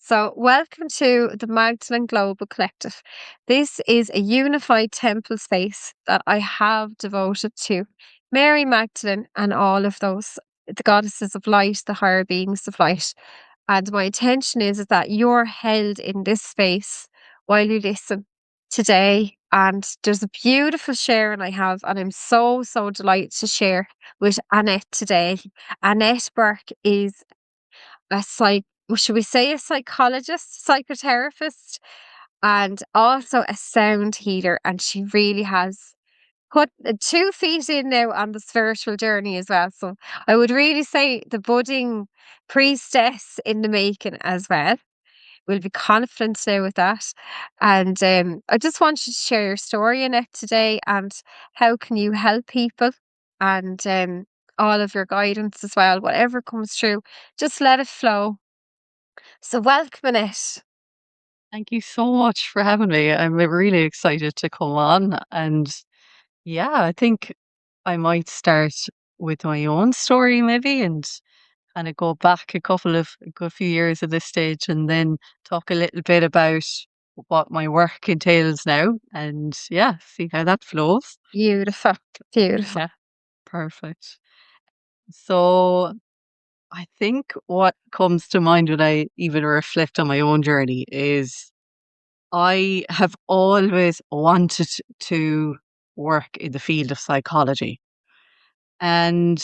So, welcome to the Magdalene Global Collective. This is a unified temple space that I have devoted to Mary Magdalene and all of those, the goddesses of light, the higher beings of light. And my intention is that you're held in this space while you listen today. And there's a beautiful sharing I have, and I'm so delighted to share with Annette today. Annette Burke is a should we say a psychologist, psychotherapist, and also a sound healer. And she really has put 2 feet in now on the spiritual journey as well. So I would really say the budding priestess in the making as well. We'll be confident now with that. And I just want you to share your story in it today and how can you help people and all of your guidance as well, whatever comes through, just let it flow. So welcome it. Thank you so much for having me. I'm really excited to come on. And yeah, I think I might start with my own story maybe and kind of go back a good few years at this stage and then talk a little bit about what my work entails now and yeah, see how that flows. Beautiful. Beautiful. Yeah, perfect. So I think what comes to mind when I even reflect on my own journey is I have always wanted to work in the field of psychology. And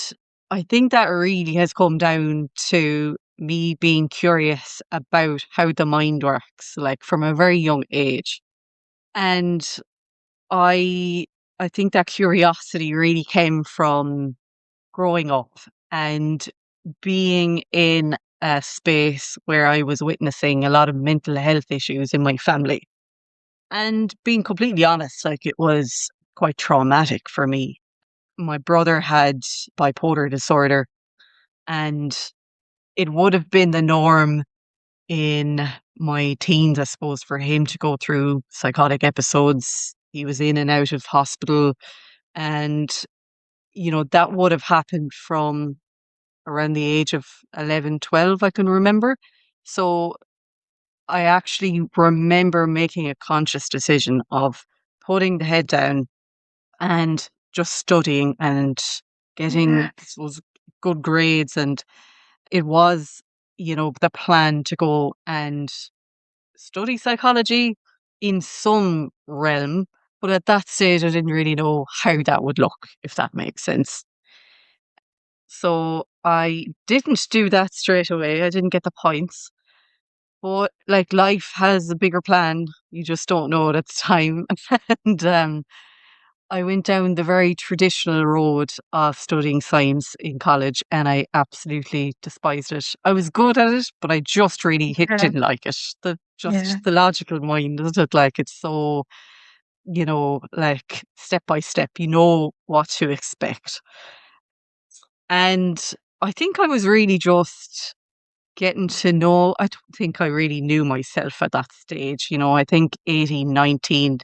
I think that really has come down to me being curious about how the mind works, like from a very young age. And I I think that curiosity really came from growing up and being in a space where I was witnessing a lot of mental health issues in my family. And being completely honest, like it was quite traumatic for me. My brother had bipolar disorder, and it would have been the norm in my teens, I suppose, for him to go through psychotic episodes. He was in and out of hospital, and that would have happened from around the age of 11, 12. I can remember. So I actually remember making a conscious decision of putting the head down and just studying and getting Yeah. those good grades. And it was, the plan to go and study psychology in some realm. But at that stage, I didn't really know how that would look, if that makes sense. So I didn't do that straight away. I didn't get the points. But like life has a bigger plan. You just don't know it at the time. and I went down the very traditional road of studying science in college and I absolutely despised it. I was good at it, but I just really Yeah. didn't like it. Yeah. The logical mind, doesn't it? Like it's so, like step by step, you know what to expect. And I think I was really just getting to know, I don't think I really knew myself at that stage. I think 18, 19,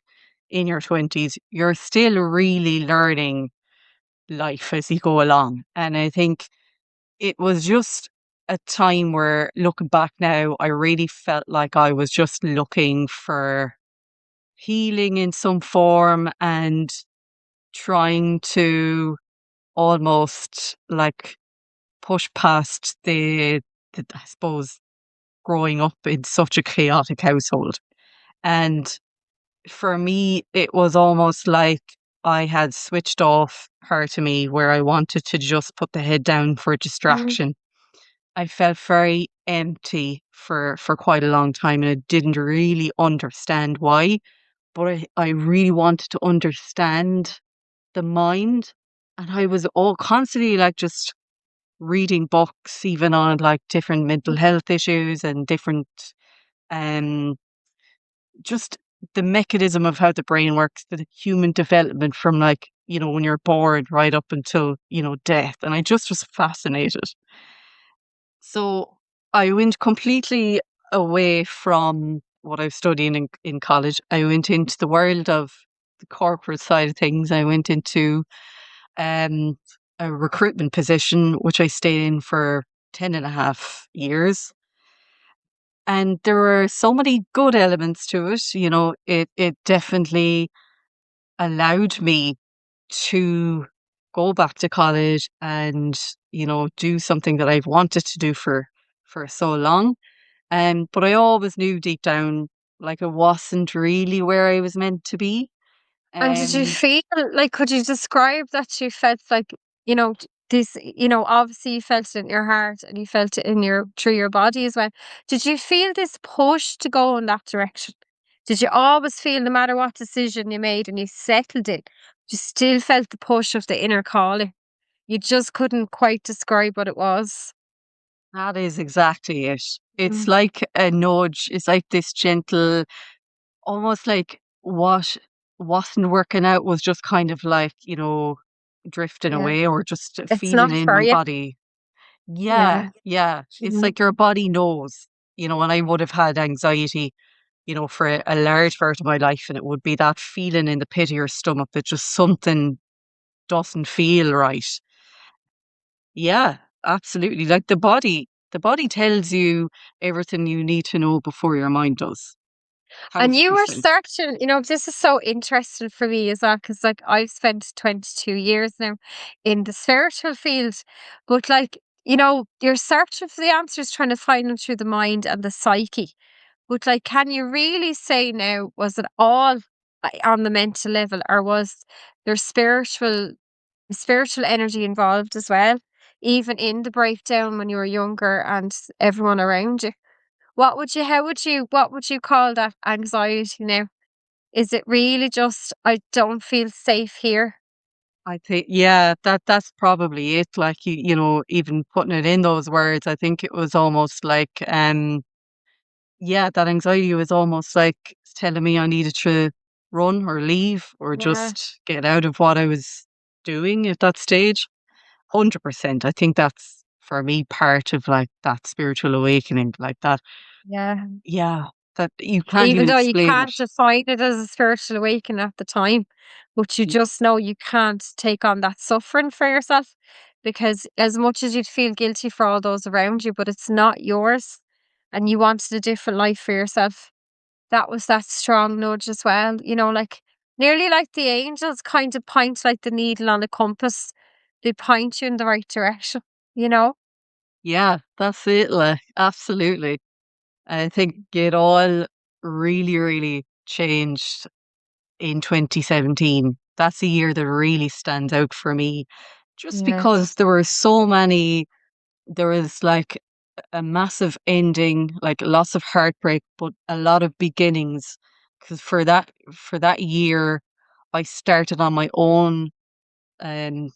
in your 20s, you're still really learning life as you go along. And I think it was just a time where looking back now, I really felt like I was just looking for healing in some form and trying to almost like push past the I suppose, growing up in such a chaotic household. And for me, it was almost like I had switched off part of me where I wanted to just put the head down for Mm. distraction. I felt very empty for quite a long time and I didn't really understand why. But I really wanted to understand the mind. And I was all constantly like just reading books, even on like different mental health issues and different um just the mechanism of how the brain works, the human development from like, when you're born right up until, death. And I just was fascinated. So I went completely away from what I was studying in college. I went into the world of the corporate side of things. I went into um, a recruitment position, which I stayed in for 10 and a half years. And there were so many good elements to it. It definitely allowed me to go back to college and, do something that I've wanted to do for so long. But I always knew deep down, like it wasn't really where I was meant to be. And did you Um, feel like, could you describe that you felt like, this, obviously you felt it in your heart and you felt it in through your body as well. Did you feel this push to go in that direction? Did you always feel no matter what decision you made and you settled it, you still felt the push of the inner calling? You just couldn't quite describe what it was. that is exactly it. It's Mm, like a nudge. It's like this gentle, almost like what wasn't working out was just kind of like, drifting yeah. away or just It's feeling not in for my you. body. Yeah, Yeah. yeah. It's Mhm. like your body knows, and I would have had anxiety, for a large part of my life, and it would be that feeling in the pit of your stomach that just something doesn't feel right. Yeah, absolutely. Like the body tells you everything you need to know before your mind does. And you were 1,000%. searching, this is so interesting for me as well, because like I've spent 22 years now in the spiritual field, but like, you're searching for the answers, trying to find them through the mind and the psyche. But like, can you really say now, was it all on the mental level, or was there spiritual energy involved as well, even in the breakdown when you were younger and everyone around you? What would you call that anxiety now? Is it really just, "I don't feel safe here"? I think, yeah, that's probably it. Like even putting it in those words, I think it was almost like, yeah, that anxiety was almost like telling me I needed to run or leave or Yeah, just get out of what I was doing at that stage. 100%. I think that's for me part of like that spiritual awakening, like that. yeah. Yeah, that you can't Even even though you explain it. can't define it as a spiritual awakening at the time, but you just know you can't take on that suffering for yourself, because as much as you'd feel guilty for all those around you, but it's not yours, and you wanted a different life for yourself. That was that strong nudge as well, like nearly like the angels kind of point like the needle on a compass. They point you in the right direction, you know? Yeah, that's it. Like absolutely. I think it all really, really changed in 2017. That's a year that really stands out for me, just Yeah. because there was like a massive ending, like lots of heartbreak, but a lot of beginnings. Because for that year, I started on my own um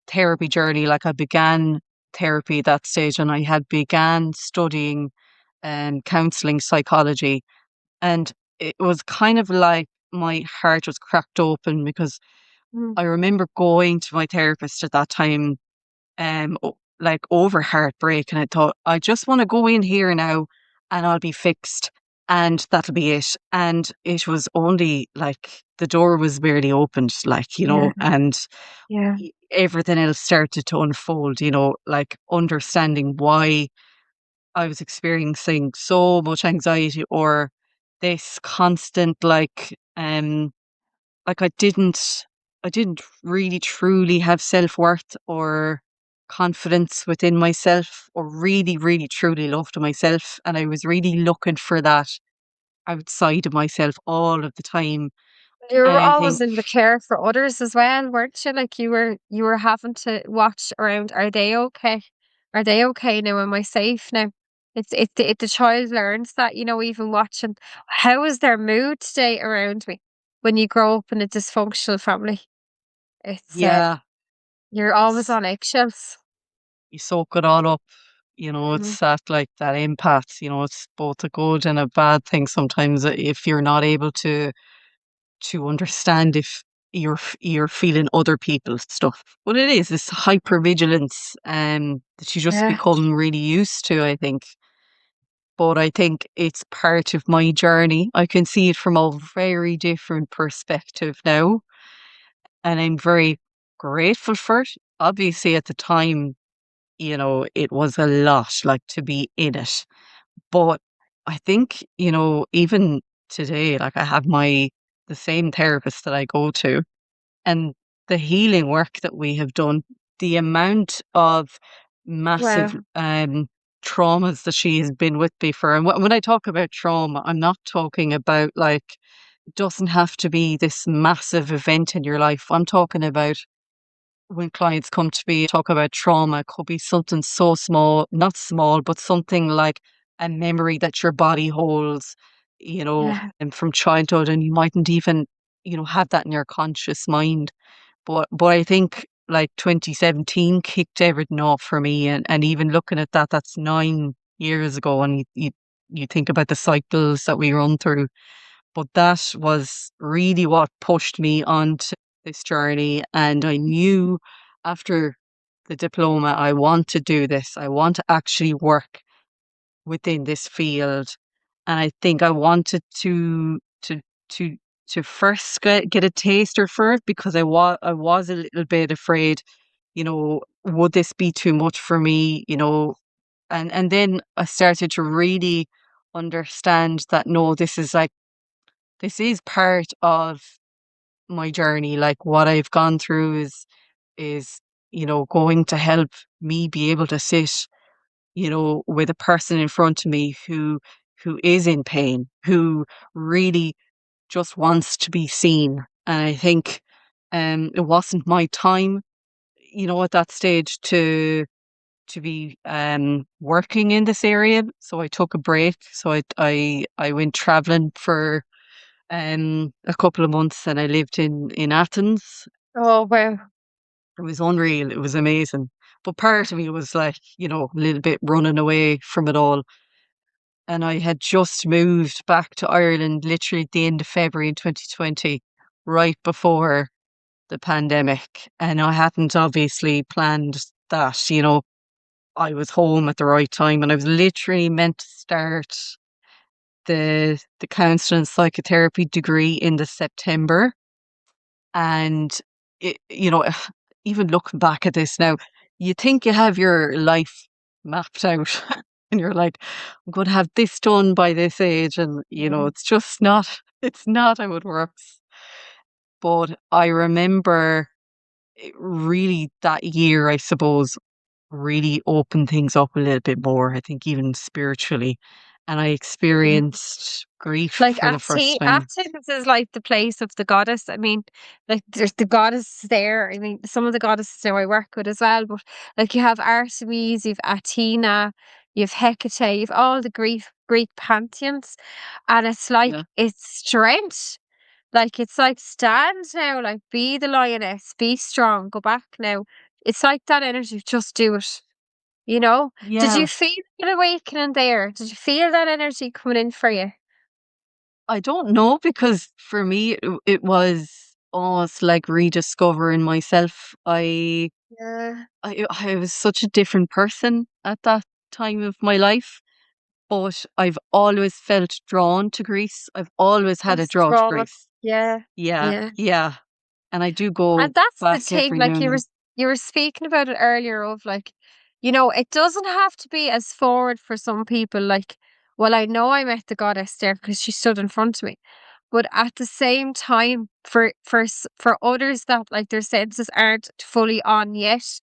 therapy journey. Like I began therapy at that stage, and I had began studying counseling psychology, and it was kind of like my heart was cracked open because Mm. I remember going to my therapist at that time, like over heartbreak, and I thought, I just want to go in here now and I'll be fixed and that'll be it. And it was only like the door was barely opened, like, Yeah. and Yeah. everything else started to unfold, like understanding why I was experiencing so much anxiety or this constant like I didn't really truly have self-worth or confidence within myself or really, really truly loved myself. And I was really looking for that outside of myself all of the time. You were And I always think, in the care for others as well, weren't you? Like you were having to watch around. Are they okay? Are they okay now? Am I safe now? The child learns that, even watching, how is their mood today around me? When you grow up in a dysfunctional family, it's yeah, you're always it's, on eggshells. you soak it all up. Mhm. It's that empath, it's both a good and a bad thing sometimes if you're not able to understand if you're feeling other people's stuff. But it is this hypervigilance that you just Yeah. become really used to, I think. But I think it's part of my journey. I can see it from a very different perspective now, and I'm very grateful for it. Obviously, at the time, it was a lot like to be in it. But I think, even today, like I have the same therapist that I go to, and the healing work that we have done, the amount of massive Well, traumas that she has been with me for. And when I talk about trauma, I'm not talking about like, it doesn't have to be this massive event in your life. I'm talking about when clients come to me talk about trauma, it could be something so small, not small, but something like a memory that your body holds, yeah, and from childhood, and you mightn't even, have that in your conscious mind. But I think like 2017 kicked everything off for me, and even looking at that, that's 9 years ago, and you think about the cycles that we run through. But that was really what pushed me onto this journey. And I knew after the diploma, I want to do this. I want to actually work within this field. And I think I wanted to to first get a taster for it because I was a little bit afraid, would this be too much for me, and then I started to really understand that no, this is part of my journey. Like what I've gone through is, going to help me be able to sit, with a person in front of me who is in pain, who really just wants to be seen. And I think it wasn't my time, at that stage to be working in this area. So I took a break. So I went traveling for a couple of months, and I lived in Athens. oh well, It was unreal. It was amazing. But part of me was like, a little bit running away from it all. And I had just moved back to Ireland literally at the end of February in 2020, right before the pandemic. And I hadn't obviously planned that, I was home at the right time, and I was literally meant to start the counseling and psychotherapy degree in the September. And even looking back at this now, you think you have your life mapped out, and you're like, I'm going to have this done by this age, and yeah. it's just not. It's not how it works. But I remember really that year, I suppose, really opened things up a little bit more. I think even spiritually, and I experienced grief Like for the first time. Athens is like the place of the goddess. I mean, like there's the goddess there. I mean, some of the goddesses now I work with as well, but like you have Artemis, you've Athena, you've Hecate, you've all the Greek pantheons, and it's like Yeah. it's strength. Like it's like stand now, like be the lioness, be strong, go back now. It's like that energy, just do it. You know? Did you Yeah. feel an awakening there? Did you feel that energy coming in for you? I don't know because for me it was almost like rediscovering myself. Yeah. I was such a different person at that time of my life, but I've always felt drawn to Greece. I've always had a That's draw to trauma. Greece. Yeah. Yeah, Yeah. yeah. And I do And go that's the back thing, every now like and then. you were speaking about it earlier of like, it doesn't have to be as forward for some people. Like, well, I know I met the goddess there because she stood in front of me. But at the same time, for others that like their senses aren't fully on yet,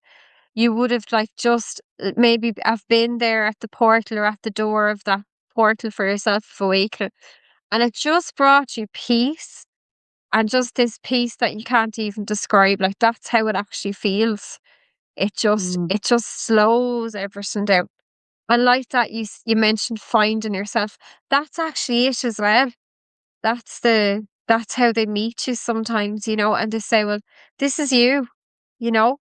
you would have like just maybe have been there at the portal or at the door of that portal for yourself of awakening. And it just brought you peace and just this peace that you can't even describe. Like that's how it actually feels. Mm, It just slows everything down. And like that you mentioned finding yourself. That's actually it as well. That's how they meet you sometimes, and they say, well, this is you, you know.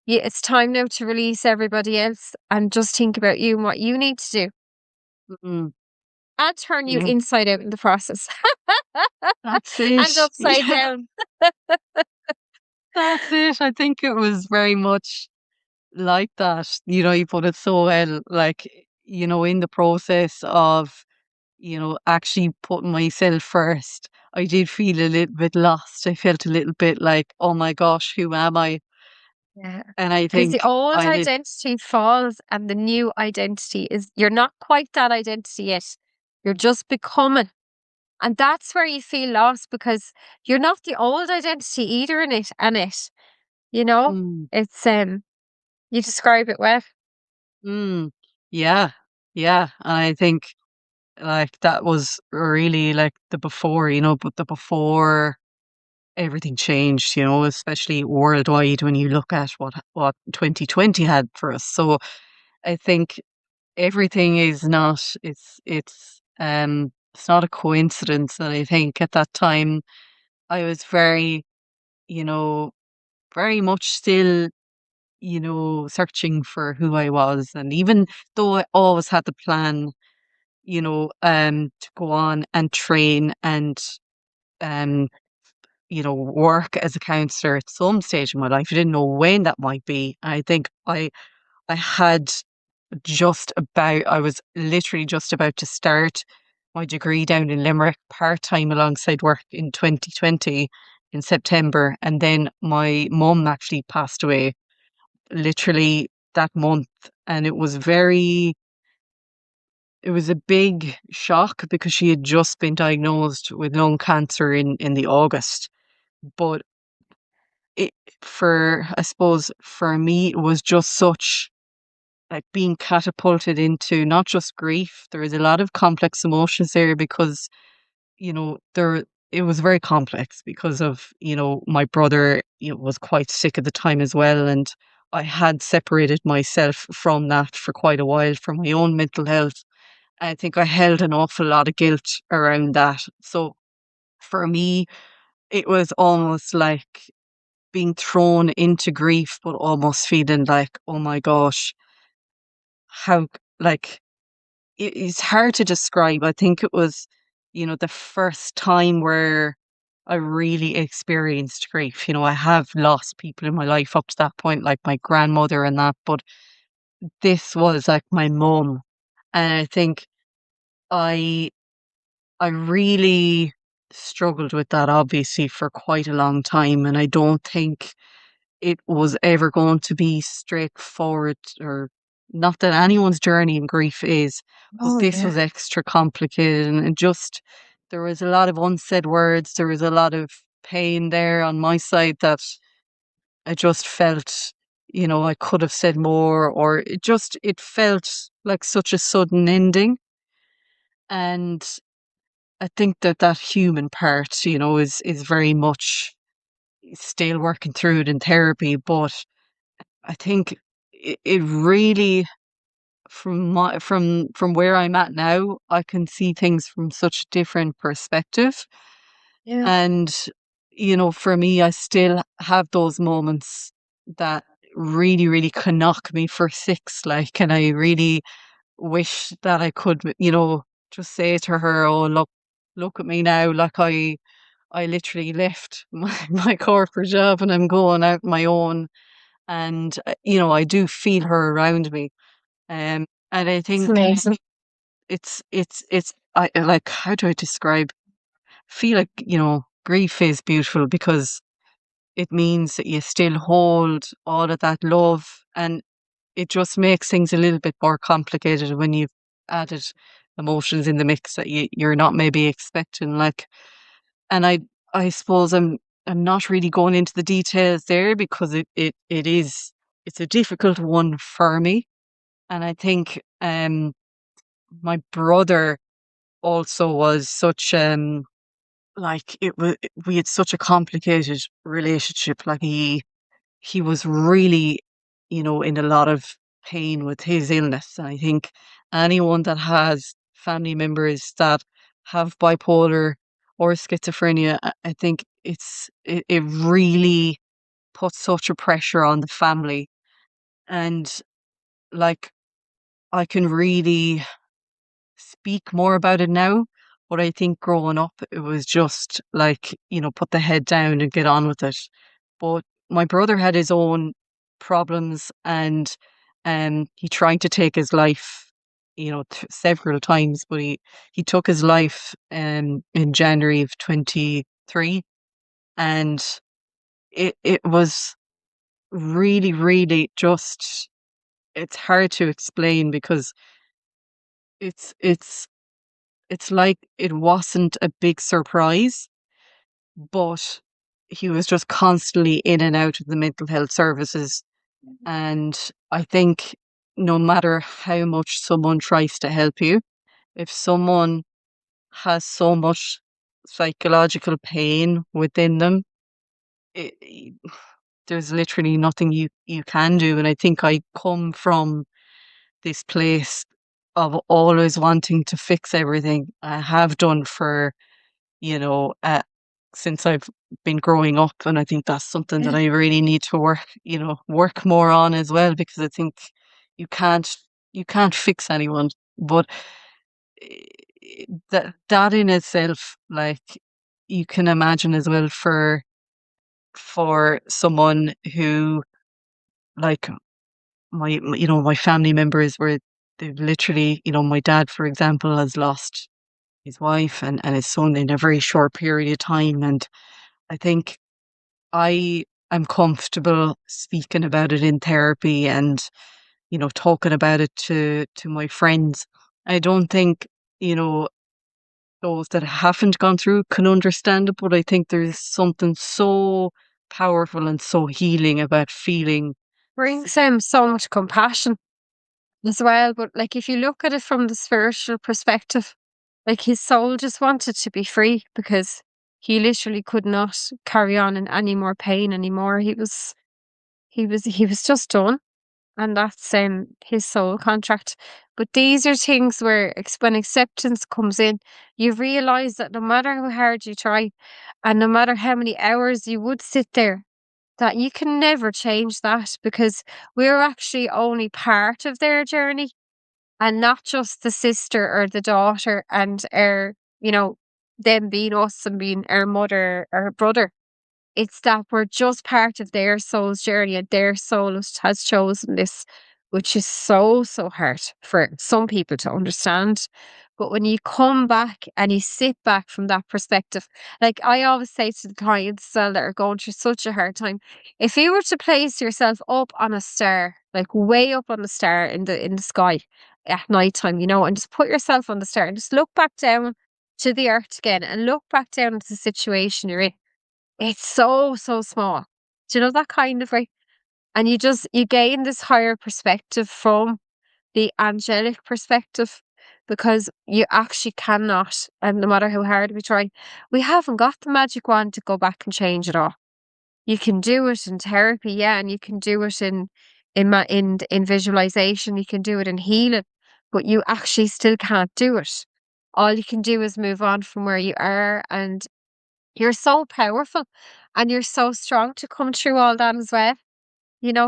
It's time now to release everybody else and just think about you and what you need to do. mm, And turn you yeah, inside out in the process. that's And it. upside Yeah, down. that's it. I think it was very much like that. You put it so well. Like, in the process of actually putting myself first, I did feel a little bit lost. I felt a little bit like, oh my gosh, who am I? Yeah. And I Because the think old I did. identity falls and the new identity is you're not quite that identity yet. You're just becoming. And that's where you feel lost because you're not the old identity either in it and it, you know? Mm, It's you describe it well. mm. Yeah, yeah. And I think like that was really like the before, but the before everything changed, especially worldwide when you look at what 2020 had for us. So I think everything is not it's not a coincidence. And I think at that time I was very, you know, very much still, searching for who I was. And even though I always had the plan, to go on and train and um, work as a counselor at some stage in my life. I didn't know when that might be. I think I had I was literally just about to start my degree down in Limerick part time alongside work in 2020 in September. And then my mum actually passed away literally that month. And it was a big shock because she had just been diagnosed with lung cancer in the August. But it, I suppose for me, it was just such like being catapulted into not just grief. There is a lot of complex emotions there because, there it was very complex because of, my brother, was quite sick at the time as well. And I had separated myself from that for quite a while for my own mental health. I think I held an awful lot of guilt around that. So for me, it was almost like being thrown into grief, but almost feeling like, oh my gosh, how, like, it's hard to describe. I think it was, the first time where I really experienced grief. I have lost people in my life up to that point, like my grandmother and that, but this was like my mum. And I think I I really struggled with that obviously for quite a long time. And I don't think it was ever going to be straightforward, or not that anyone's journey in grief is, but Oh, this yeah. was extra complicated. And just there was a lot of unsaid words, there was a lot of pain there on my side that I just felt, I could have said more, or it felt like such a sudden ending. And I think that that human part, is very much still working through it in therapy. But I think it really, from where I'm at now, I can see things from such a different perspective. Yeah. And, for me, I still have those moments that really, really can knock me for six. Like, and I really wish that I could, just say to her, "Oh, look at me now. Like I literally left my corporate job and I'm going out on my own." And, I do feel her around me. And I It's think amazing. like, how do I describe? Feel like, grief is beautiful because it means that you still hold all of that love, and it just makes things a little bit more complicated when you've added emotions in the mix that you're not maybe expecting. Like, and I suppose I'm not really going into the details there because it's a difficult one for me. And I think my brother also was such like we had such a complicated relationship. Like he was really, in a lot of pain with his illness. And I think anyone that has family members that have bipolar or schizophrenia, I think it really puts such a pressure on the family. And like I can really speak more about it now. But I think growing up, it was just like, put the head down and get on with it. But my brother had his own problems, and he tried to take his life, several times, but he took his life in January of 23. And it was really, really just, it's hard to explain because it's it's like it wasn't a big surprise, but he was just constantly in and out of the mental health services. And I think no matter how much someone tries to help you, if someone has so much psychological pain within them, it, there's literally nothing you can do. And I think I come from this place of always wanting to fix everything. I have done for, you know, since I've been growing up, and I think that's something that I really need to work more on as well, because I think you can't you can't fix anyone, but that in itself, like, you can imagine as well for someone who, like, my family members were, they've literally, my dad, for example, has lost his wife and his son in a very short period of time. And I think I am comfortable speaking about it in therapy and, talking about it to my friends. I don't think, you know, those that haven't gone through can understand it, but I think there's something so powerful and so healing about feeling. Brings him so much compassion as well. But like if you look at it from the spiritual perspective, like his soul just wanted to be free because he literally could not carry on in any more pain anymore. He was just done. And that's his soul contract. But these are things where when acceptance comes in, you realize that no matter how hard you try and no matter how many hours you would sit there, that you can never change that because we're actually only part of their journey and not just the sister or the daughter and you know, them being us and being our mother or brother. It's that we're just part of their soul's journey and their soul has chosen this, which is so, so hard for some people to understand. But when you come back and you sit back from that perspective, like I always say to the clients as well that are going through such a hard time, if you were to place yourself up on a star, like way up on the star in the sky at night time, and just put yourself on the star and just look back down to the earth again and look back down at the situation you're in, it's so, so small. Do you know that kind of way? And you gain this higher perspective from the angelic perspective because you actually cannot, and no matter how hard we try, we haven't got the magic wand to go back and change it all. You can do it in therapy, yeah, and you can do it in visualization, you can do it in healing, but you actually still can't do it. All you can do is move on from where you are, and you're so powerful and you're so strong to come through all that as well.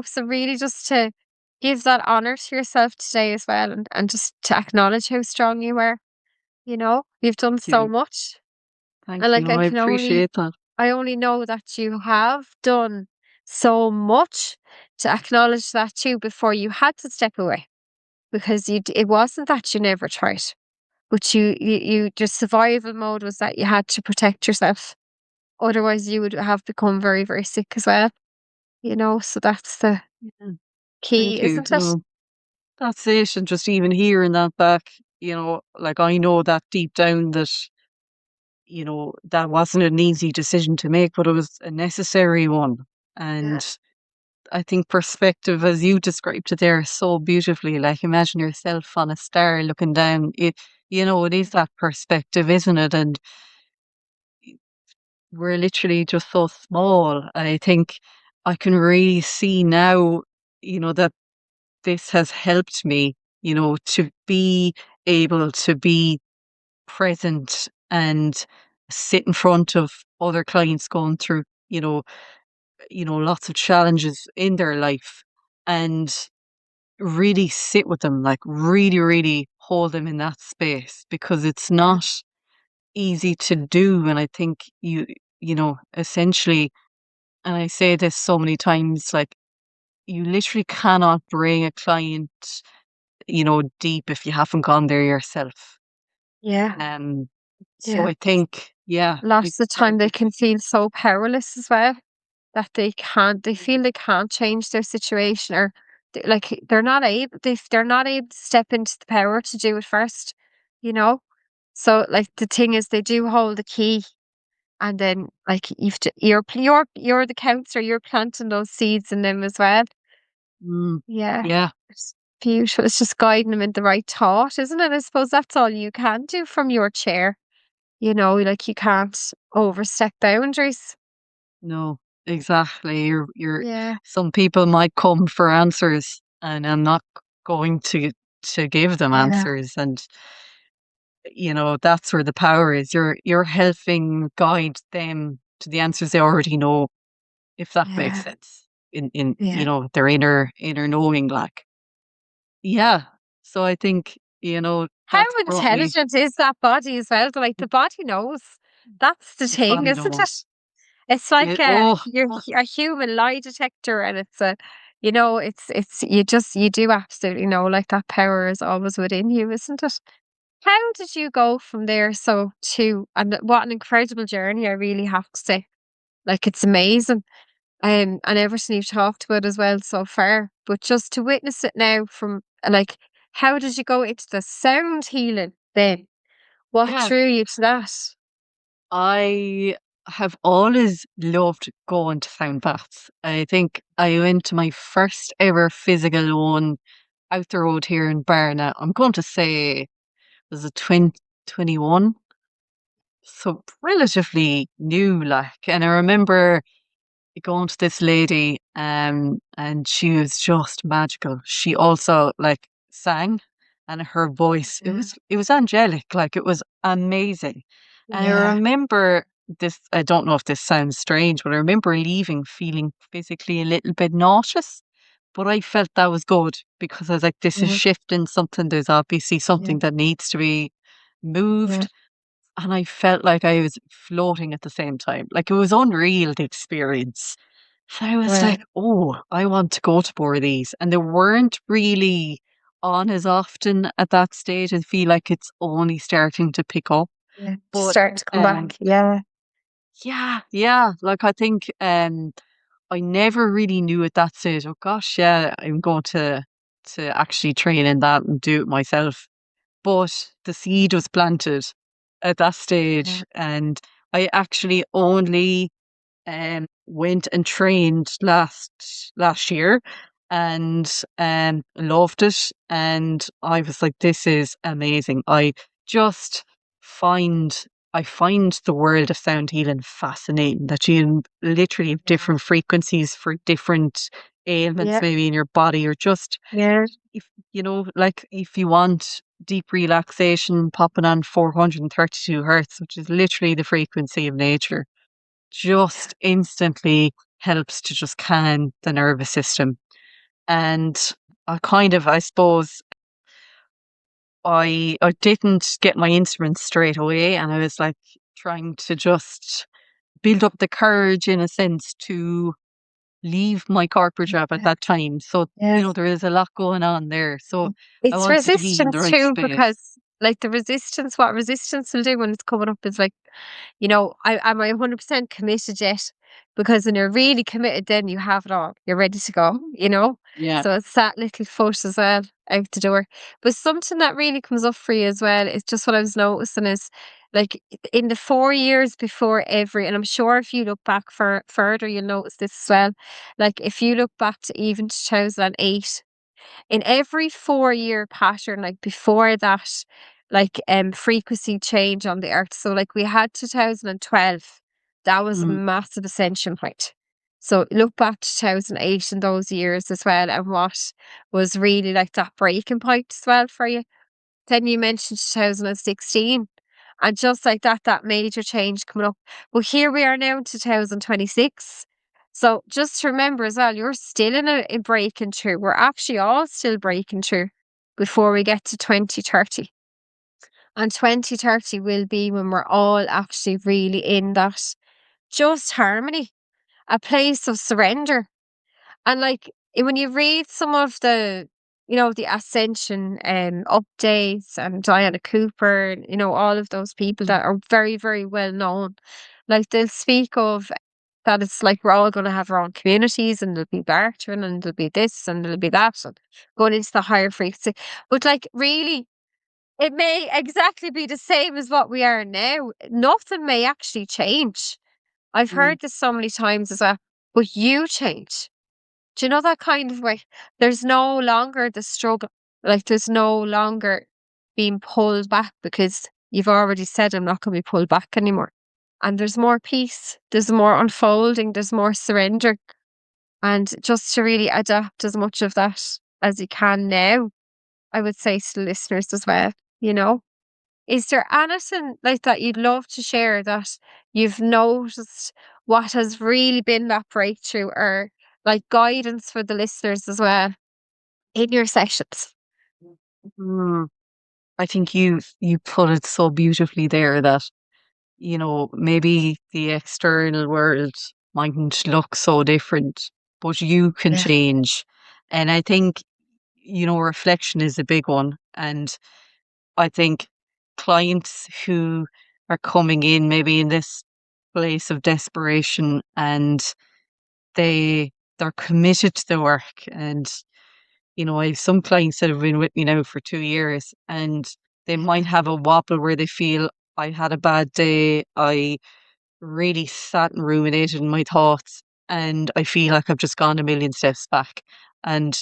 So really just to give that honor to yourself today as well and just to acknowledge how strong you are. You've done Thank so you. much. And Thank like you. I appreciate that. I only know that you have done so much to acknowledge that too before you had to step away because it wasn't that you never tried, but you just survival mode was that you had to protect yourself. Otherwise, you would have become very, very sick as well, so that's the Yeah. key, Thank you. isn't it? No, that's it. And just even hearing that back, like, I know that deep down that, that wasn't an easy decision to make, but it was a necessary one. Yeah. And I think perspective, as you described it there so beautifully, like, imagine yourself on a star looking down. It is that perspective, isn't it? And we're literally just so small. And I think I can really see now, that this has helped me, to be able to be present and sit in front of other clients going through, lots of challenges in their life and really sit with them, like really, really hold them in that space because it's not easy to do. And I think essentially, and I say this so many times, like, you literally cannot bring a client, deep if you haven't gone there yourself. Yeah. So Yeah. I think, yeah, Lots of the time they can feel so powerless as well that they feel they can't change their situation or they're not able to step into the power to do it first, you know? So like the thing is they do hold the key and then like you're the counselor, you're planting those seeds in them as well. Mm, Yeah. yeah, It's beautiful. It's just guiding them in the right thought, isn't it? I suppose that's all you can do from your chair. Like you can't overstep boundaries. no, exactly. Yeah. Some people might come for answers, and I'm not going to give them Yeah. answers. And that's where the power is. You're helping guide them to the answers they already know, if that makes Yeah. sense. In Yeah. their inner knowing, like, yeah. So I think How that's brought me. intelligent is that body as well? Like the body knows. That's the The thing, body isn't it? knows. It's like Yeah. Oh, a human lie detector, and it's you do absolutely know like that power is always within you, isn't it? How did you go from there and what an incredible journey, I really have to say. Like it's amazing. And everything you've talked about as well so far. But just to witness it now from like how did you go into the sound healing then? What yeah. drew you to that? I have always loved going to sound baths. I think I went to my first ever physical one out the road here in Barna. I'm going to say, was it 2021? So relatively new, like. And I remember going to this lady, and she was just magical. She also like sang, and her voice, it Yeah. was it was angelic, like it was amazing. And I Yeah. remember this, I don't know if this sounds strange, but I remember leaving feeling physically a little bit nauseous. But I felt that was good because I was like, this is Yeah. shifting something. There's obviously Yeah. something that needs to be Yeah. moved. And I felt like I was floating at the same time. Like it was unreal, the experience. So I was Yeah. like, oh, I want to go to more of these. And they weren't really on as often at that stage. I feel like it's only starting to pick up. Yeah. But Start to come um back. Yeah. yeah, yeah. Like I think I never really knew at that stage, oh gosh, yeah, I'm going to actually train in that and do it myself. But the seed was planted at that Yeah. stage, and I actually only went and trained last year, and loved it. And I was like, this is amazing. Just find I find the world of sound healing fascinating, that you literally have Yeah. different frequencies for different ailments Yeah. maybe in your body, or just Yeah. if like if you want deep relaxation, popping on 432 hertz, which is literally the frequency of nature, just instantly helps to just calm the nervous system. And I suppose, I didn't get my instruments straight away, and I was like trying to just build up the courage in a sense to leave my corporate job at Yeah. that time. So, Yeah. there is a lot going on there. So I It's wanted to be in the resistance right too, space. because like what resistance will do when it's coming up is like, am I 100% committed yet? Because when you're really committed, then you have it all. You're ready to go. Yeah. So it's that little foot as well out the door. But something that really comes up for you as well is just what I was noticing is like in the 4 years before and I'm sure if you look back further, you'll notice this as well. Like if you look back to even 2008, in every 4 year pattern, like before that, like frequency change on the earth. So like we had 2012, that was a Mm, massive ascension point. So look back to 2008 and those years as well, and what was really like that breaking point as well for you. Then you mentioned 2016. And just like that major change coming up. But here we are now in 2026. So just remember as well, you're still in breaking through. We're actually all still breaking through before we get to 2030. And 2030 will be when we're all actually really in that just harmony, a place of surrender. And like when you read some of the Ascension updates and Diana Cooper, and all of those people that are very, very well known, like they'll speak of that it's like we're all going to have our own communities and there'll be bartering and there'll be this and there'll be that and going into the higher frequency. But like really, It may exactly be the same as what we are now. Nothing may actually change. I've Mm. heard this so many times as well, but you change. Do you know that kind of way? There's no longer the struggle. Like there's no longer being pulled back because you've already said I'm not going to be pulled back anymore. And there's more peace. There's more unfolding. There's more surrender. And just to really adapt as much of that as you can now, I would say to the listeners as well, you know. Is there anything like that you'd love to share that you've noticed what has really been that breakthrough or like guidance for the listeners as well in your sessions? Mm. I think you put it so beautifully there that, maybe the external world mightn't look so different, but you can Yeah. change. And I think, reflection is a big one. And I think clients who are coming in maybe in this place of desperation and they're committed to the work. And I have some clients that have been with me now for 2 years, and they might have a wobble where they feel, I had a bad day, I really sat and ruminated in my thoughts, and I feel like I've just gone a million steps back. And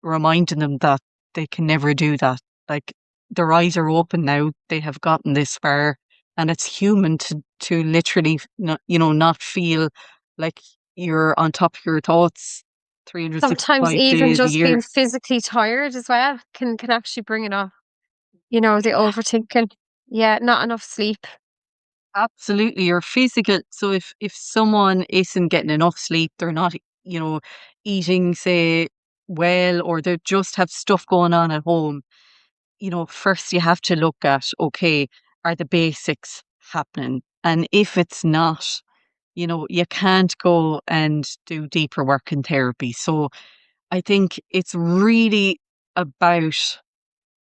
reminding them that they can never do that. Like, their eyes are open now, they have gotten this far, and it's human to literally not feel like you're on top of your thoughts Sometimes 365 even days a just year. being physically tired as well can actually bring it on. You know, the Yeah, overthinking. Yeah, not enough sleep. absolutely. Your physical. So if someone isn't getting enough sleep, they're not, you know, eating, say, well, or they just have stuff going on at home. First you have to look at, okay, are the basics happening? And if it's not, you can't go and do deeper work in therapy. So I think it's really about,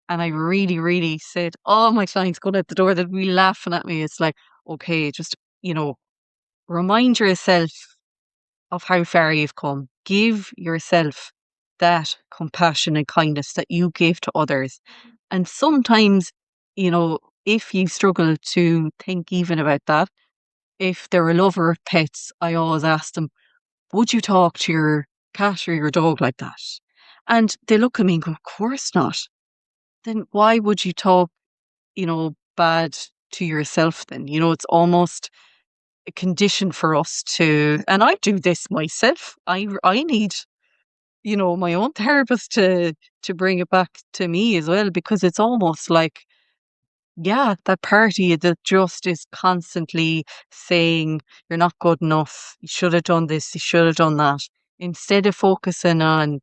and I really, really said, all my clients going out the door, they'd be laughing at me. It's like, okay, just, remind yourself of how far you've come. Give yourself that compassion and kindness that you give to others. And sometimes, if you struggle to think even about that, if they're a lover of pets, I always ask them, would you talk to your cat or your dog like that? And they look at me and go, of course not. Then why would you talk, bad to yourself then? It's almost a condition for us to, and I do this myself. I need, my own therapist to bring it back to me as well, because it's almost like, yeah, that party that just is constantly saying you're not good enough, you should have done this, you should have done that, instead of focusing on,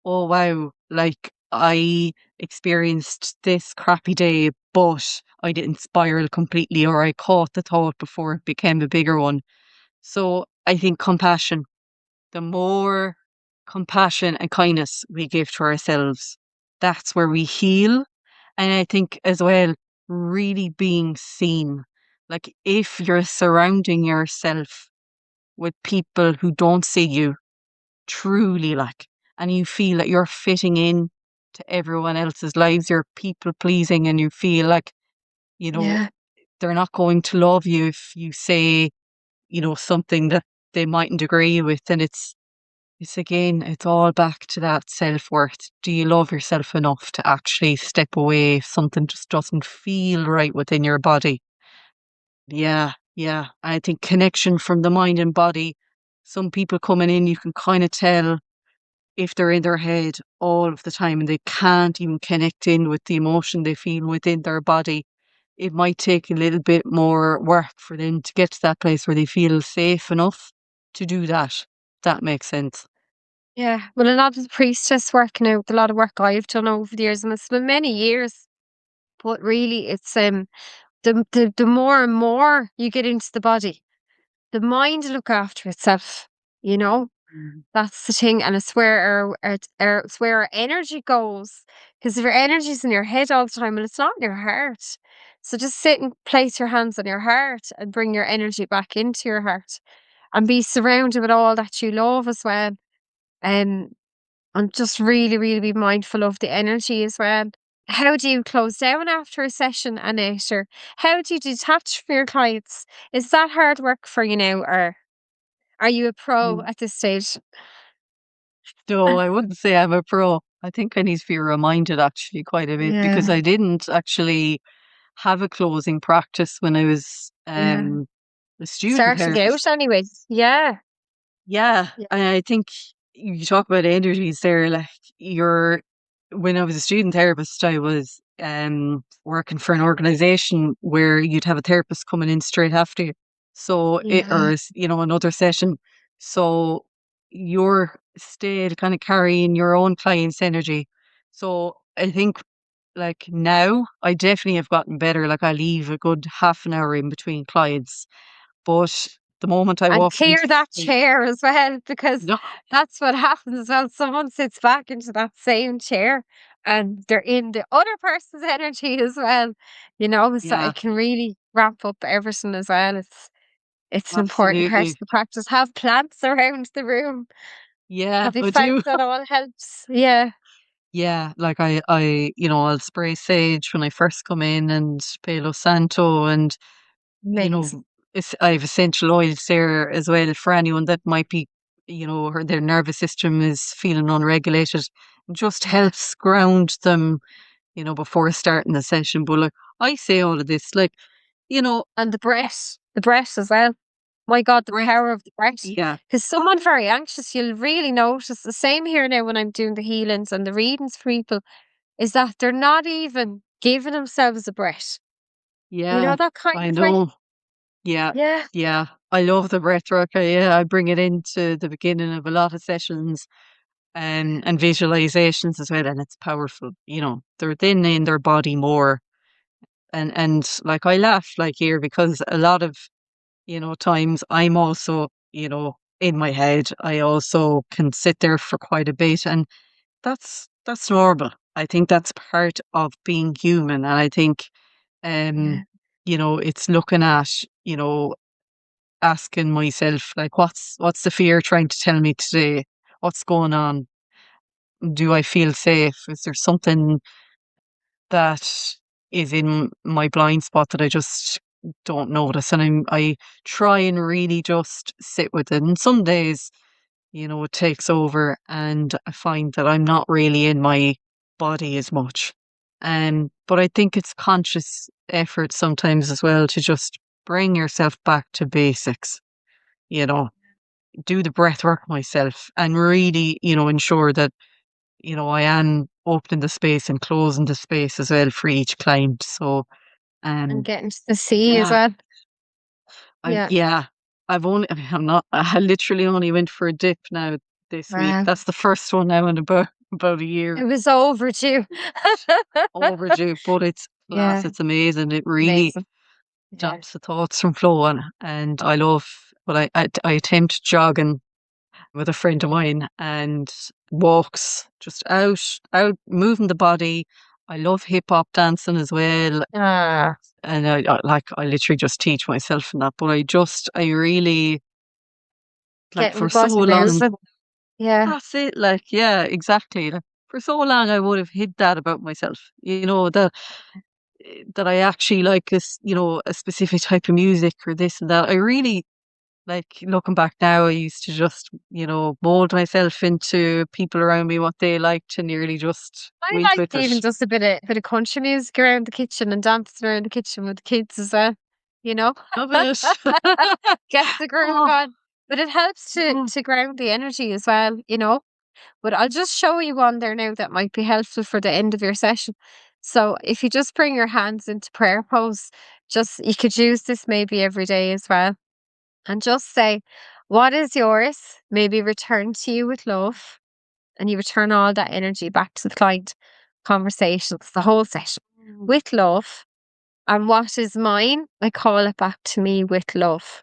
oh wow, like I experienced this crappy day, but I didn't spiral completely, or I caught the thought before it became a bigger one. So I think compassion, the more compassion and kindness we give to ourselves, that's where we heal. And I think as well, really being seen. Like if you're surrounding yourself with people who don't see you truly, like, and you feel that you're fitting in to everyone else's lives, you're people pleasing, and you feel like, you know, Yeah. they're not going to love you if you say, something that they mightn't agree with. And it's again, it's all back to that self-worth. Do you love yourself enough to actually step away if something just doesn't feel right within your body? Yeah, yeah. I think connection from the mind and body. Some people coming in, you can kind of tell if they're in their head all of the time and they can't even connect in with the emotion they feel within their body. It might take a little bit more work for them to get to that place where they feel safe enough to do that. That makes sense. Yeah. Well, a lot of the priestess work now, a lot of work I've done over the years, and it's been many years, but really it's the more and more you get into the body, the mind look after itself, you know? Mm. That's the thing, and it's where it's where our energy goes. Because if your energy's in your head all the time, well, it's not in your heart. So just sit and place your hands on your heart and bring your energy back into your heart, and be surrounded with all that you love as well. Um, and just really, really be mindful of the energy as well. how do you close down after a session, Annette? Or how do you detach from your clients? Is that hard work for you now, or are you a pro Mm. at this stage? No, I wouldn't say I'm a pro. I think I need to be reminded actually quite a bit because Yeah, I didn't actually have a closing practice when I was yeah. a student Starting therapist. out anyways. Yeah. Yeah, Yeah. and I think you talk about energies there, like you're when I was a student therapist, I was working for an organization where you'd have a therapist coming in straight after you. So it Yeah. or another session. So you're still kind of carrying your own client's energy. So I think like now I definitely have gotten better. Like I leave a good half an hour in between clients. But the moment I And walked clear into that the chair as well, because no, that's what happens when someone sits back into that same chair and they're in the other person's energy as well. So yeah, it can really ramp up everything as well. It's an important part of absolutely. the practice. Have plants around the room. Yeah, Have you I found do. that all helps? Yeah. Yeah, like I'll spray sage when I first come in and Palo Santo and, you Amazing. know, I have essential oils there as well for anyone that might be, their nervous system is feeling unregulated. It just Yeah. helps ground them, before starting the session. But like I say all of this, like, you know, And the breath as well. My God, the breath. power of the breath. Yeah, Because someone very anxious, you'll really notice the same here now when I'm doing the healings and the readings for people, is that they're not even giving themselves a breath. yeah, That kind I of way. know. Yeah, Yeah. yeah. I love the breathwork. I bring it into the beginning of a lot of sessions and visualizations as well, and it's powerful. They're then in their body more, and like I laugh like here because a lot of times I'm also in my head. I also can sit there for quite a bit, and that's normal. I think that's part of being human, and I think um Yeah. it's looking at asking myself like what's the fear trying to tell me today, what's going on, do I feel safe, is there something that is in my blind spot that I just don't notice, and I try and really just sit with it, and some days it takes over and I find that I'm not really in my body as much, but I think it's conscious effort sometimes as well to just bring yourself back to basics, you know do the breath work myself and really, ensure that, I am opening the space and closing the space as well for each client. So, And um, getting to the sea as yeah, well. Yeah. yeah, I'm not, I literally only went for a dip now this week. Wow. That's the first one now in about a It year was overdue. overdue, but it's class. Yeah. It's amazing. It really Amazing. Yeah. stops the thoughts from flowing. And I love, but I attempt jogging with a friend of mine and walks just out moving the body. I love hip hop dancing as well. Ah, And I literally just teach myself in that, but I really like getting the for so body long. moving. Yeah. That's it. Like, yeah, exactly. Like, for so long, I would have hid that about myself. That I actually like this, a specific type of music or this and that. I really like looking back now, I used to just, mold myself into people around me, what they liked, and nearly just I went like with even it. just a bit of country music around the kitchen and dancing around the kitchen with the kids as well, you know? Love it. Gets the groove Oh, on. But it helps to oh, to ground the energy as well. But I'll just show you one there now that might be helpful for the end of your session. So if you just bring your hands into prayer pose, just you could use this maybe every day as well. And just say, what is yours? Maybe return to you with love. And you return all that energy back to the client conversations, the whole session with love. And what is mine, I call it back to me with love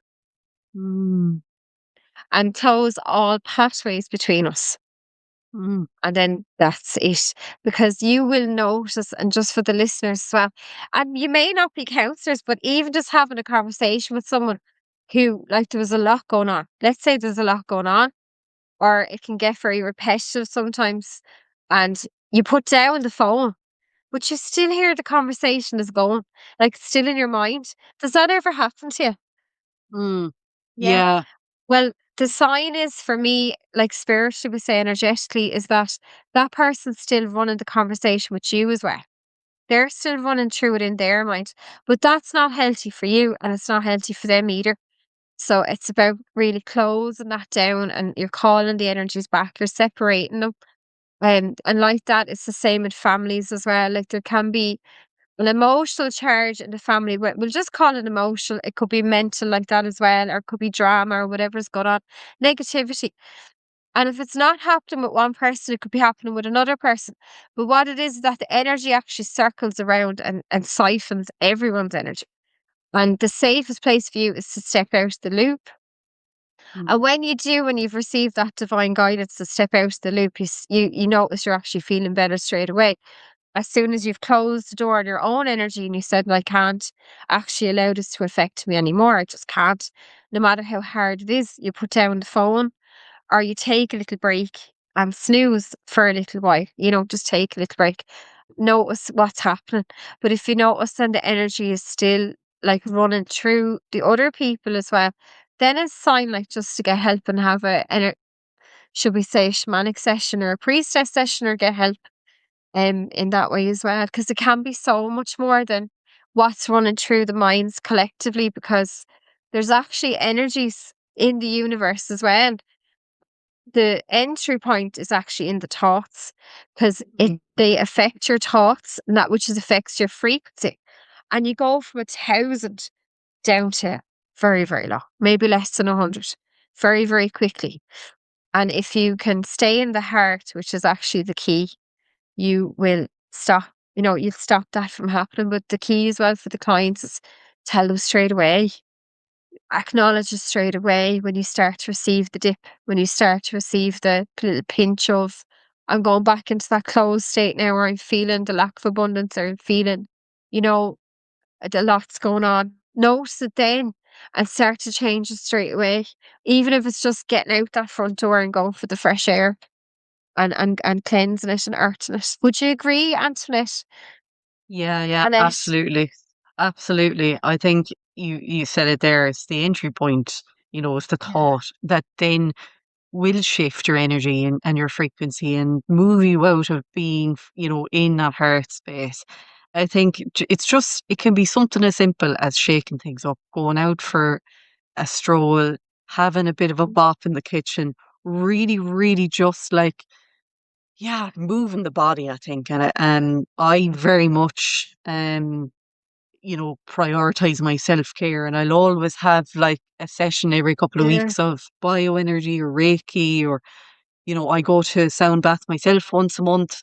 mm, and close all pathways between us. mm, And then that's it. Because you will notice, and just for the listeners as well, and you may not be counselors, but even just having a conversation with someone who, like, there was a lot going on. Let's say there's a lot going on, or it can get very repetitive sometimes. And you put down the phone, but you still hear the conversation is going, like still in your mind. Does that ever happen to you? Mm. Yeah. Yeah. Well, the sign is for me, like spiritually, we say energetically, is that that person's still running the conversation with you as well. They're still running through it in their mind, but that's not healthy for you and it's not healthy for them either. So it's about really closing that down and you're calling the energies back, you're separating them. And like that, it's the same in families as well. Like there can be an emotional charge in the family. We'll just call it emotional. It could be mental like that as well, or it could be drama or whatever's going on. Negativity. And if it's not happening with one person, it could be happening with another person. But what it is that the energy actually circles around and siphons everyone's energy. And the safest place for you is to step out the loop. Mm. And when you do, when you've received that divine guidance to step out the loop, you notice you're actually feeling better straight away. As soon as you've closed the door on your own energy and you said, "Well, I can't actually allow this to affect me anymore. I just can't." No matter how hard it is, you put down the phone or you take a little break and snooze for a little while. Just take a little break. Notice what's happening. But if you notice then the energy is still like running through the other people as well, then it's sign like just to get help and have should we say a shamanic session or a priestess session or get help in that way as well. Because it can be so much more than what's running through the minds collectively because there's actually energies in the universe as well. The entry point is actually in the thoughts because they affect your thoughts and that which is affects your frequency. And you go from 1,000 down to very, very low, maybe less than 100, very, very quickly. And if you can stay in the heart, which is actually the key, you will stop, you'll stop that from happening. But the key as well for the clients is tell them straight away, acknowledge it straight away when you start to receive the dip, when you start to receive the little pinch of, I'm going back into that closed state now where I'm feeling the lack of abundance or I'm feeling, you know, a lot's going on. Notice it then and start to change it straight away. Even if it's just getting out that front door and going for the fresh air and cleansing it and earthing it. Would you agree, Antoinette? Yeah, yeah, Annette? absolutely. Absolutely. I think you said it there. It's the entry point, it's the Yeah. thought that then will shift your energy and your frequency and move you out of being, in that heart space. I think it's just, it can be something as simple as shaking things up, going out for a stroll, having a bit of a bop in the kitchen, really, really just like, yeah, moving the body, I think. And I very much, prioritize my self-care, and I'll always have like a session every couple of Yeah. weeks of bioenergy or Reiki, or I go to sound bath myself once a month,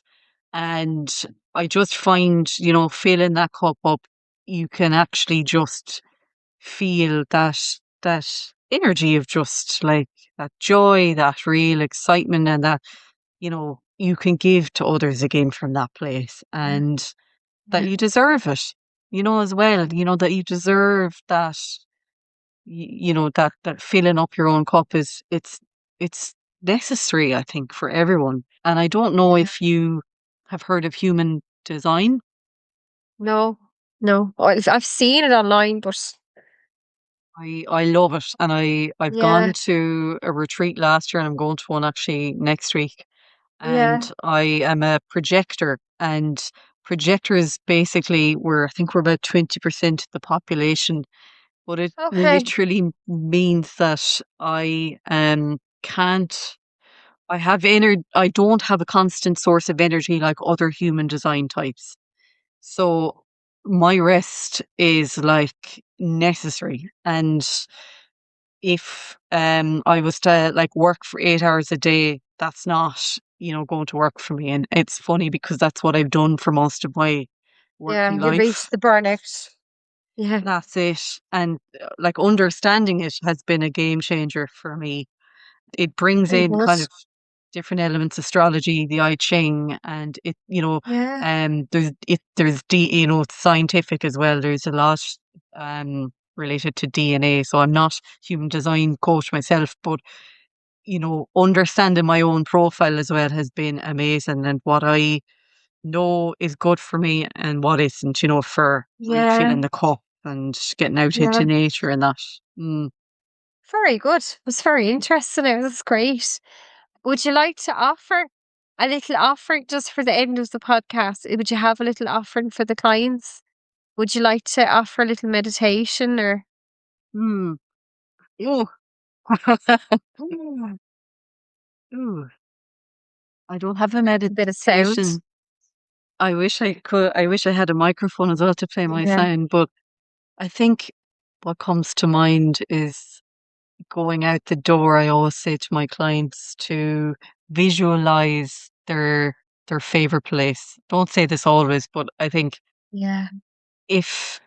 and I just find, filling that cup up, you can actually just feel that energy of just like that joy, that real excitement, and that, you can give to others again from that place, Yeah. and that Yeah. you deserve it, as well, that you deserve that, that filling up your own cup is, it's necessary, I think, for everyone. And I don't know Yeah. if you have heard of human design. No, no. I've seen it online, but I love it, and I've gone yeah, to a retreat last year, and I'm going to one actually next week. And yeah. I am a projector, and projectors basically I think we're about 20% of the population, but it Okay. literally means that can't I don't have a constant source of energy like other human design types. So my rest is like necessary. And if I was to like work for 8 hours a day, that's not, going to work for me. And it's funny because that's what I've done for most of my Yeah, working you life. reached the burnout. Yeah. That's it. And like understanding it has been a game changer for me. It brings Very in good. kind of different elements, astrology, the I Ching, and it, Yeah. it's scientific as well. There's a lot related to DNA. So I'm not human design coach myself, but understanding my own profile as well has been amazing. And what I know is good for me and what isn't, for Yeah, refilling the cup and getting out yeah. into nature and that. Mm. Very good. It was very interesting. It was great. Would you like to offer a little offering just for the end of the podcast? Would you have a little offering for the clients? Would you like to offer a little meditation or Mm. Ooh. Ooh. I don't have a a bit of sound? meditation. I wish I could. I wish I had a microphone as well to play my Yeah, sound, but I think what comes to mind is going out the door. I always say to my clients to visualize their favorite place. Don't say this always, but I think yeah, if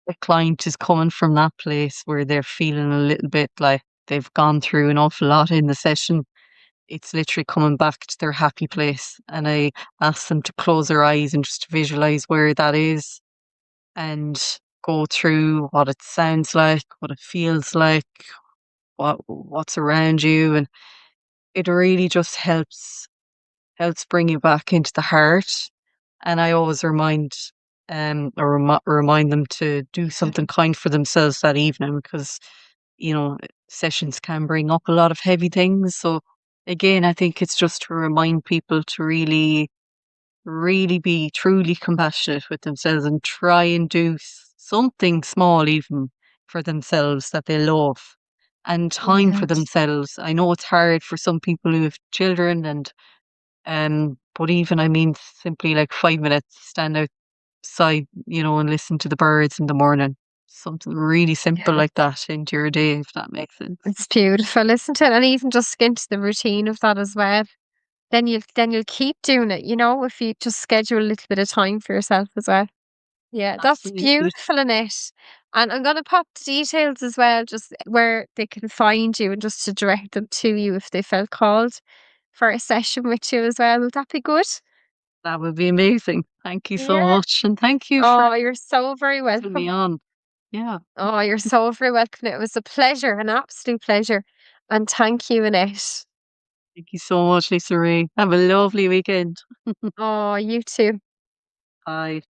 a client is coming from that place where they're feeling a little bit like they've gone through an awful lot in the session, it's literally coming back to their happy place. And I ask them to close their eyes and just visualize where that is and go through what it sounds like, what it feels like, what's around you. And it really just helps bring you back into the heart. And I always remind them to do something kind for themselves that evening because, you know, sessions can bring up a lot of heavy things. So again, I think it's just to remind people to really be truly compassionate with themselves and try and do something small even for themselves that they love and time for yeah, themselves. I know it's hard for some people who have children and but even I mean simply like 5 minutes, stand outside, and listen to the birds in the morning. Something really simple yeah. like that into your day, if that makes sense. It's beautiful, isn't it? And even just get into the routine of that as well. Then you'll keep doing it, if you just schedule a little bit of time for yourself as well. Yeah, that's Absolutely. beautiful, Annette. And I'm gonna pop the details as well, just where they can find you and just to direct them to you if they felt called for a session with you as well. Would that be good? That would be amazing. Thank you so Yeah. much. And thank you for Oh, you're so very having me welcome. on. Yeah. Oh, you're so very welcome. It was a pleasure, an absolute pleasure. And thank you, Annette. Thank you so much, Lisa Ray. Have a lovely weekend. Oh, you too. Bye.